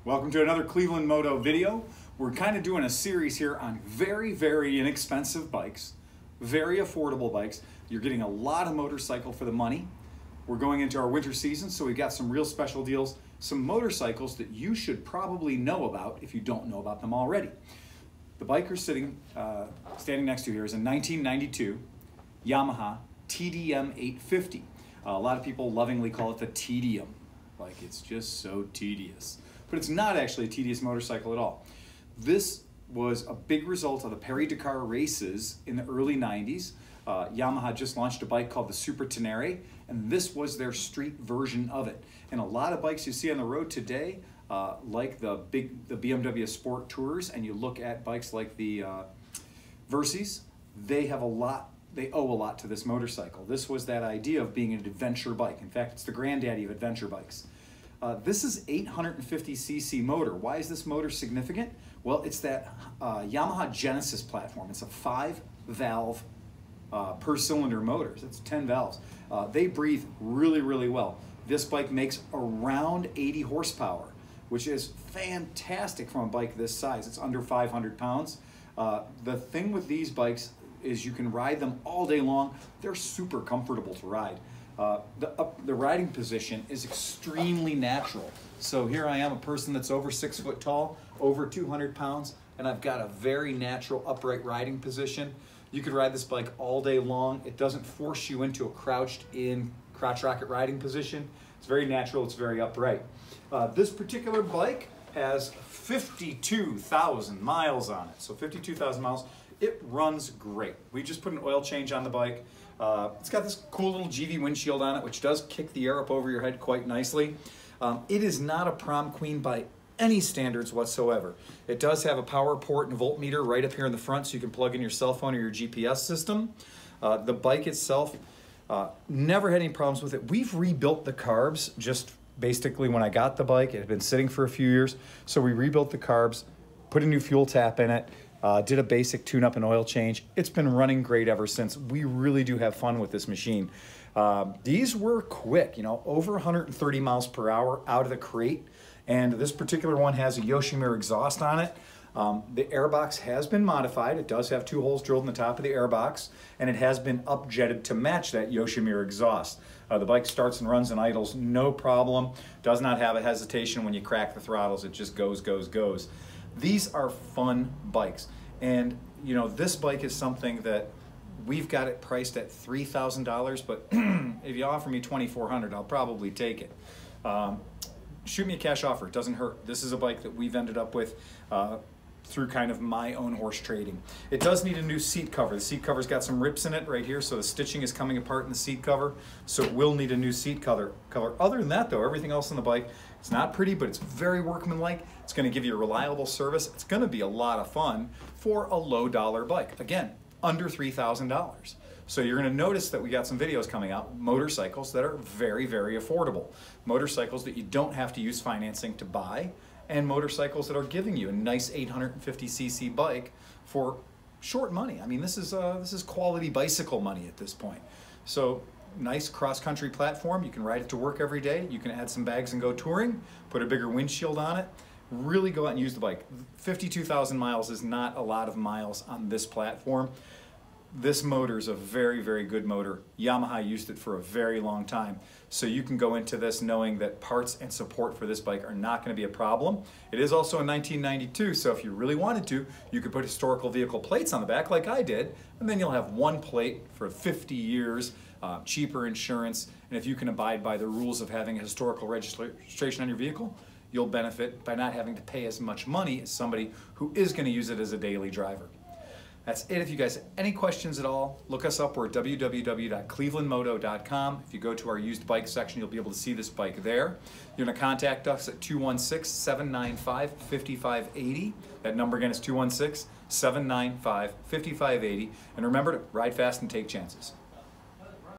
Welcome to another Cleveland Moto video. We're kind of doing a series here on very inexpensive bikes, very affordable bikes. You're getting a lot of motorcycle for the money. We're going into our winter season, so we've got some real special deals, some motorcycles that you should probably know about if you don't know about them already. The bike you're standing next to here is a 1992 Yamaha TDM850. A lot of people lovingly call it the tedium. Like, it's just so tedious. But it's not actually a tedious motorcycle at all. This was a big result of the Paris-Dakar races in the early 90s. Yamaha just launched a bike called the Super Tenere, and this was their street version of it. And a lot of bikes you see on the road today, like the BMW Sport Tours, and you look at bikes like the Versys, they owe a lot to this motorcycle. This was that idea of being an adventure bike. In fact, it's the granddaddy of adventure bikes. This is 850cc motor. Why is this motor significant? Well, it's that Yamaha Genesis platform. It's a 5-valve per cylinder motor. It's 10 valves. They breathe really well. This bike makes around 80 horsepower, which is fantastic from a bike this size. It's under 500 pounds. The thing with these bikes is you can ride them all day long. They're super comfortable to ride. The riding position is extremely natural. So here I am, a person that's over 6 foot tall, over 200 pounds, and I've got a very natural upright riding position. You could ride this bike all day long. It doesn't force you into a crouched in crotch rocket riding position. It's very natural, it's very upright. This particular bike has 52,000 miles on it. So 52,000 miles. It runs great. We just put an oil change on the bike. It's got this cool little GV windshield on it, which does kick the air up over your head quite nicely. It is not a prom queen by any standards whatsoever. It does have a power port and voltmeter right up here in the front, so you can plug in your cell phone or your GPS system. The bike itself, never had any problems with it. We've rebuilt the carbs just basically when I got the bike. It had been sitting for a few years, so we rebuilt the carbs, put a new fuel tap in it, did a basic tune-up and oil change. It's been running great ever since. We really do have fun with this machine. These were quick, you know, over 130 miles per hour out of the crate. And this particular one has a Yoshimura exhaust on it. The airbox has been modified. It does have 2 holes drilled in the top of the airbox, and it has been upjetted to match that Yoshimura exhaust. The bike starts and runs and idles no problem. Does not have a hesitation when you crack the throttles. It just goes. These are fun bikes. And you know, this bike is something that we've got it priced at $3,000, but if you offer me $2,400, I'll probably take it. Shoot me a cash offer, it doesn't hurt. This is a bike that we've ended up with through kind of my own horse trading. It does need a new seat cover. The seat cover's got some rips in it right here, so the stitching is coming apart in the seat cover, so it will need a new seat cover. Other than that though, everything else on the bike, it's not pretty, but it's very workmanlike. It's gonna give you a reliable service. It's gonna be a lot of fun for a low dollar bike. Again, under $3,000. So you're gonna notice that we got some videos coming out, motorcycles that are very affordable. Motorcycles that you don't have to use financing to buy, and motorcycles that are giving you a nice 850cc bike for short money. I mean, this is quality bicycle money at this point. So nice cross-country platform. You can ride it to work every day. You can add some bags and go touring, put a bigger windshield on it. Really go out and use the bike. 52,000 miles is not a lot of miles on this platform. This motor is a very good motor. Yamaha used it for a very long time. So you can go into this knowing that parts and support for this bike are not going to be a problem. It is also a 1992, so if you really wanted to, you could put historical vehicle plates on the back like I did, and then you'll have one plate for 50 years, cheaper insurance, and if you can abide by the rules of having a historical registration on your vehicle, you'll benefit by not having to pay as much money as somebody who is going to use it as a daily driver. That's it. If you guys have any questions at all, look us up. We're at www.clevelandmoto.com. If you go to our used bike section, you'll be able to see this bike there. You're going to contact us at 216-795-5580. That number again is 216-795-5580. And remember to ride fast and take chances.